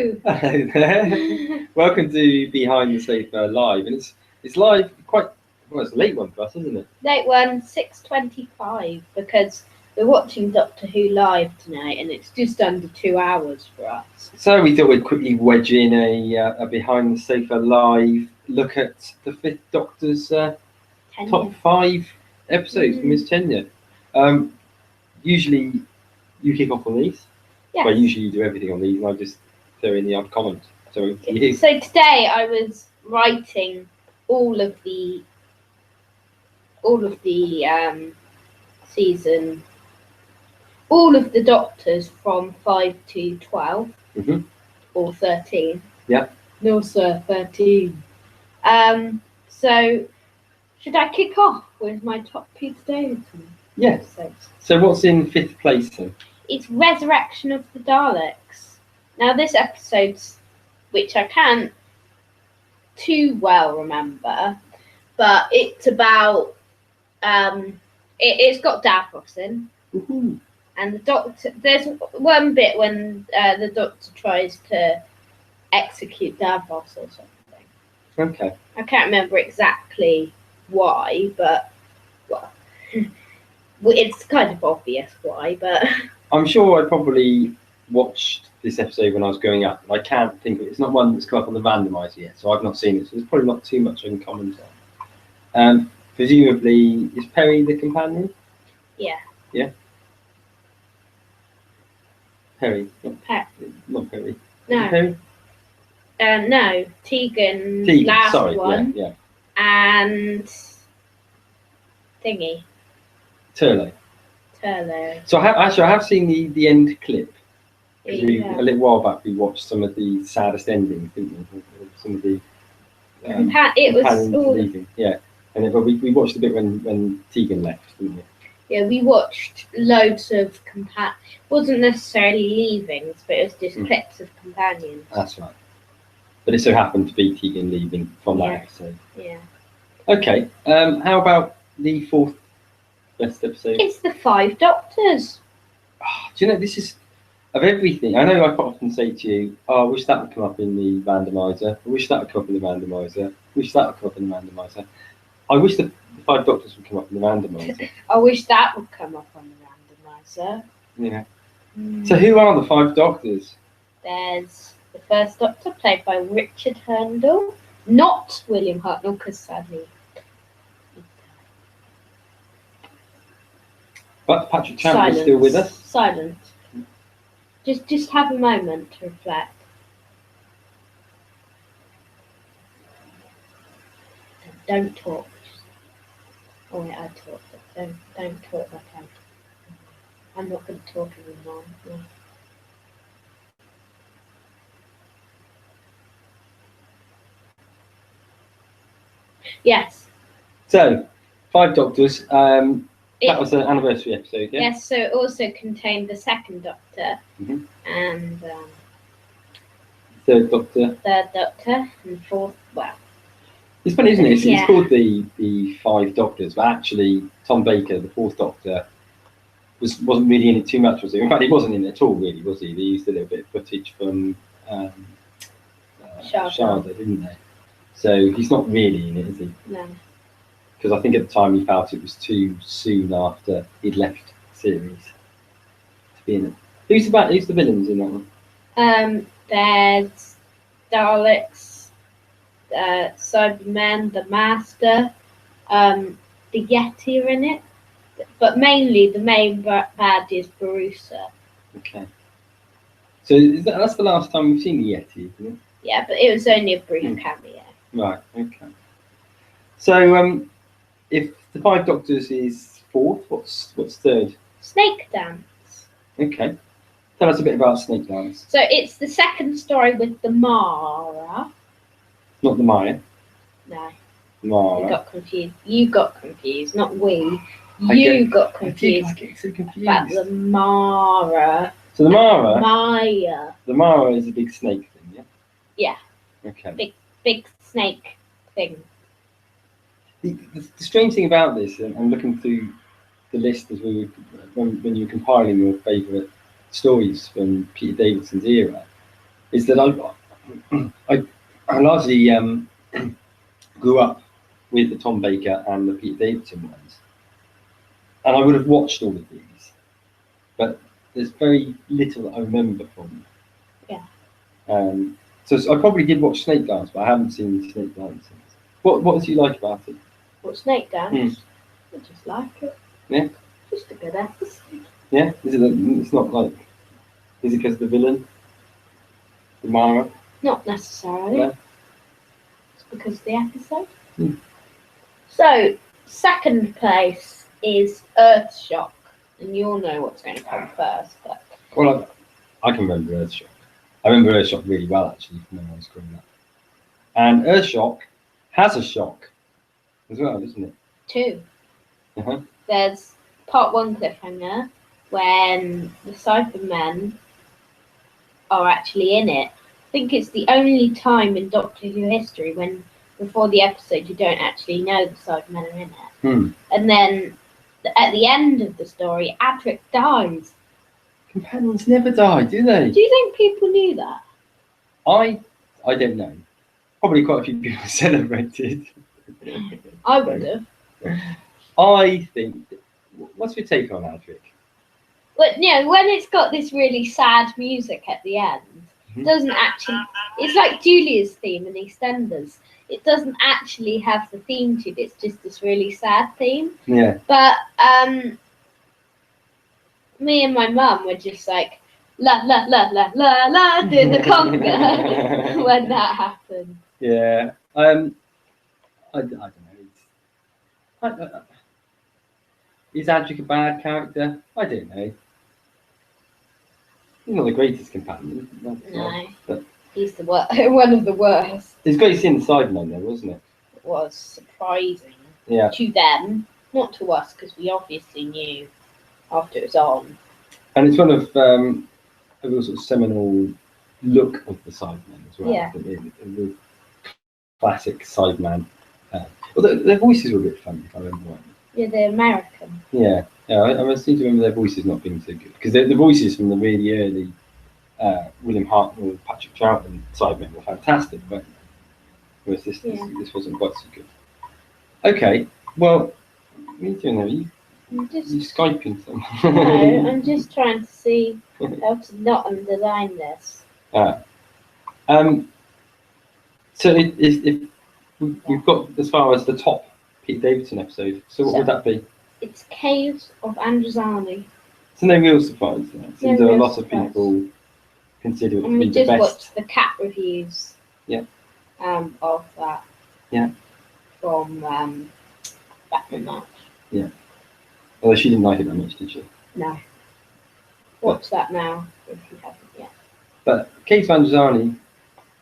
Hello there. Welcome to Behind the Sofa Live, and it's live quite well. It's a late one for us, isn't it? Late one, 6:25, because we're watching Doctor Who live tonight, and it's just under 2 hours for us. So we thought we'd quickly wedge in a Behind the Sofa Live look at the Fifth Doctor's top 5 episodes from his tenure. Usually you kick off on these. Yes. Well, usually you do everything on these, and I just throw in the odd comment. So today I was writing all of the season, all of the Doctors from 5 to 12, or 13. Yeah. No, sir, 13. So should I kick off with my top Peter Davidson? Yes. Episodes? So what's in 5th place then? It's Resurrection of the Daleks. Now this episode's, which I can't too well remember, but it's about it's got Davros in, and the Doctor. There's one bit when the Doctor tries to execute Davros or something. Okay. I can't remember exactly why, but well, it's kind of obvious why. But I'm sure I probably watched this episode when I was growing up. I can't think of it. It's not one that's come up on the randomizer yet, so I've not seen it. So there's probably not too much I can comment on. Presumably, is Perry the companion? Yeah. Yeah. Perry. Not Perry. No. Perry? No. Tegan. Last sorry. one. Yeah. And thingy. Turlo. So I have seen the end clip. Yeah. A little while back, we watched some of the saddest endings, didn't we? Some of the it was all leaving. Yeah, but we watched a bit when Tegan left, didn't we? Yeah, we watched loads of wasn't necessarily leavings, but it was just clips of companions. That's right. But it so happened to be Tegan leaving from that episode. Yeah. Okay. How about the 4th best episode? It's the 5 Doctors. Oh, do you know, this is of everything. I know I quite often say to you, "Oh, I wish that would come up in the randomizer. I wish that would come up in the randomizer. I wish that would come up in the randomizer." I wish the 5 Doctors would come up in the randomizer. I wish that would come up on the randomizer. Yeah. So who are the 5 Doctors? There's the first Doctor, played by Richard Herndon, not William Hartnell, because sadly. But Patrick Champ is still with us. Silent. Just have a moment to reflect. Don't talk. Oh wait, I talk. But don't talk like I'm not going to talk anymore. No. Yes. So, 5 Doctors. That was an anniversary episode, yeah? Yes, so it also contained the 2nd Doctor and 3rd Doctor. 3rd Doctor and 4th. Well, it's funny, isn't it? It's called the 5 Doctors, but actually Tom Baker, the 4th Doctor, wasn't really in it too much, was he? In fact, he wasn't in it at all, really, was he? They used a little bit of footage from Sharda, didn't they? So he's not really in it, is he? No. Because I think at the time he felt it was too soon after he'd left the series to be in it. Who's the villains in that one? There's Daleks, Cybermen, the Master, the Yeti are in it, but mainly the main bad is Barusa. Okay. So that's the last time we've seen the Yeti, isn't it? Yeah, but it was only a brief cameo. Right. Okay. So if the 5 Doctors is 4th, what's 3rd? Snake Dance. Okay. Tell us a bit about Snake Dance. So it's the 2nd story with the Mara. Not the Maya. No. Mara. You got confused, not we. You got confused. I get so confused. About the Mara. So the Mara. Maya. The Mara is a big snake thing, yeah. Yeah. Okay. Big snake thing. The strange thing about this, and looking through the list as when you were compiling your favourite stories from Peter Davidson's era, is that I largely grew up with the Tom Baker and the Peter Davidson ones, and I would have watched all of these, but there's very little that I remember from them. Yeah. So I probably did watch Snake Dance, but I haven't seen Snake Dance since. What did you like about it? What, Snake Dance? I just like it. Yeah. Just a good episode. Yeah. It's not like. Is it because of the villain, the Mara? Not necessarily. No? It's because of the episode. Hmm. So, second place is Earthshock, and you'll know what's going to come first. But Well, I can remember Earthshock. I remember Earthshock really well, actually, from when I was growing up. And Earthshock has a shock as well, doesn't it? 2. Uh-huh. There's part 1 cliffhanger when the Cybermen are actually in it. I think it's the only time in Doctor Who history when, before the episode, you don't actually know the Cybermen are in it. And then at the end of the story, Adric dies. Companions never die, do they? Do you think people knew that? I don't know. Probably quite a few people celebrated. I would have. I think. What's your take on Adric? But when it's got this really sad music at the end, it doesn't actually. It's like Julia's theme in EastEnders. It doesn't actually have the theme tune. It's just this really sad theme. Yeah. But me and my mum were just like la la la la la la doing the conga when that happened. Yeah. I don't know. Is Adric a bad character? I don't know. He's not the greatest companion. No. But He's the one of the worst. it's great seeing the Sidemen though, wasn't it? It was surprising Yeah. to them, not to us, because we obviously knew after it was on. And it's one of a real sort of seminal look of the Sidemen as well. Yeah. The classic Sideman. Well, their voices were a bit funny, if I remember right. Yeah, the American. Yeah. I seem to remember their voices not being so good because the voices from the really early William Hartnell and Patrick Troughton Sidemen were fantastic, but whereas this wasn't quite so good. Okay, well, what are you doing there? You Skyping someone? No, I'm just trying to see how to not underline this. So if we've got as far as the top Pete Davidson episode, so what would that be? It's Caves of Androzani. So no real surprise there. It seems No a real lot of surprise. people consider it to And be we the just best. watched the cat reviews. Yeah. Of that. Yeah. From back in March. Yeah. Although she didn't like it that much, did she? No. Watch that now if you haven't yet. But Kate Vanzani,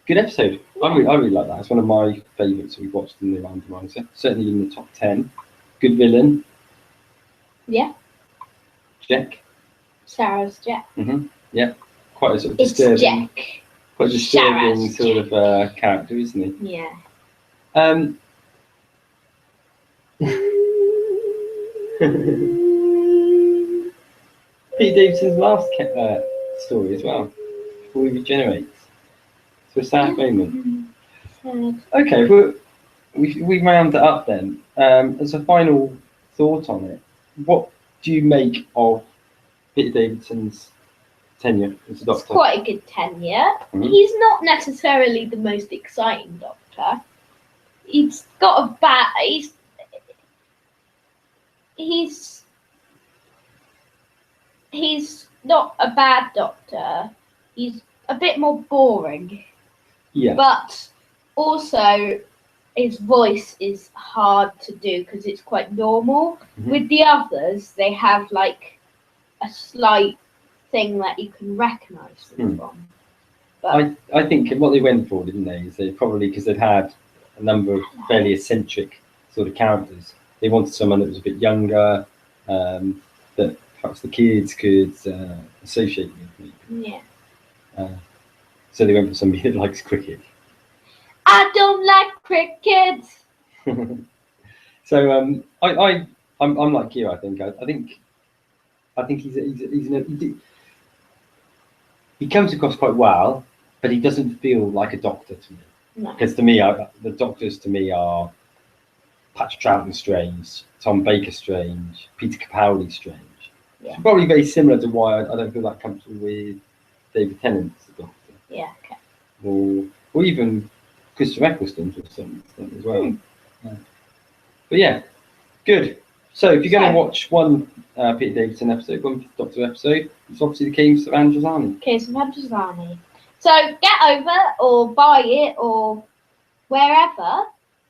good episode. I really like that. It's one of my favourites we've watched in the Randomizer. Certainly in the top 10. Good villain. Yeah. Jack. Sarah's Jack. Yeah. Quite a sort of It's disturbing. Jack. Quite a disturbing Sarah's sort of character, isn't he? Yeah. Pete Davidson's last story as well, before he regenerates. So a sad moment. Sad. Okay, well, we round it up then. As a final thought on it, what do you make of Peter Davidson's tenure as a doctor? It's quite a good tenure. He's not necessarily the most exciting doctor. He's got a bad. He's not a bad doctor. He's a bit more boring. Yeah. But also, his voice is hard to do because it's quite normal. With the others, they have like a slight thing that you can recognise them from. But I think what they went for, didn't they, is they probably, because they'd had a number of fairly eccentric sort of characters, they wanted someone that was a bit younger, that perhaps the kids could associate with. Maybe. yeah. So they went for somebody that likes cricket. I don't like cricket. So I'm like you. I think he comes across quite well, but he doesn't feel like a doctor to me. No. Because to me, the doctors to me are Patrick Troughton Strange, Tom Baker Strange, Peter Capaldi Strange. Yeah. It's probably very similar to why I don't feel that comfortable with David Tennant as a doctor. Yeah. Okay. Or even Christopher Eccleston to some extent as well. Hmm. But yeah, good. So if you're going to watch one Peter Davidson episode, one Doctor episode, it's obviously the Case of Androzani. Case of Androzani. So get over or buy it or wherever,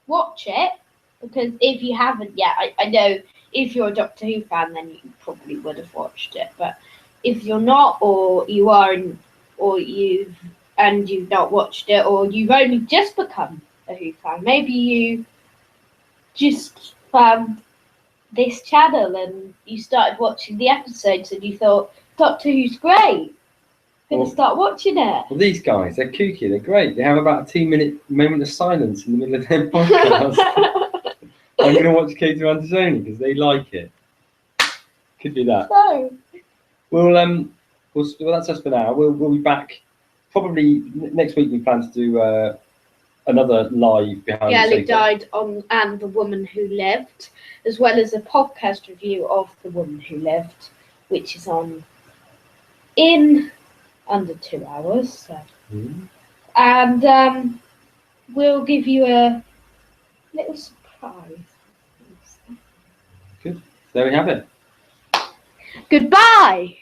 watch it, because if you haven't yet, I know if you're a Doctor Who fan, then you probably would have watched it. But if you're not, or you are, or you've not watched it, or you've only just become a Who fan, maybe you just found this channel and you started watching the episodes and you thought Doctor Who's great. Gonna start watching it. Well, these guys, they're kooky, they're great. They have about a 2-minute moment of silence in the middle of their podcast. I'm going to watch Case of Androzani because they like it. Could be that. So, Well, that's us for now. We'll be back probably next week. We plan to do another live behind the Ellie sofa. died on and The Woman Who Lived, as well as a podcast review of The Woman Who Lived, which is on in under 2 hours. So. And we'll give you a little surprise. Good. There we have it. Goodbye.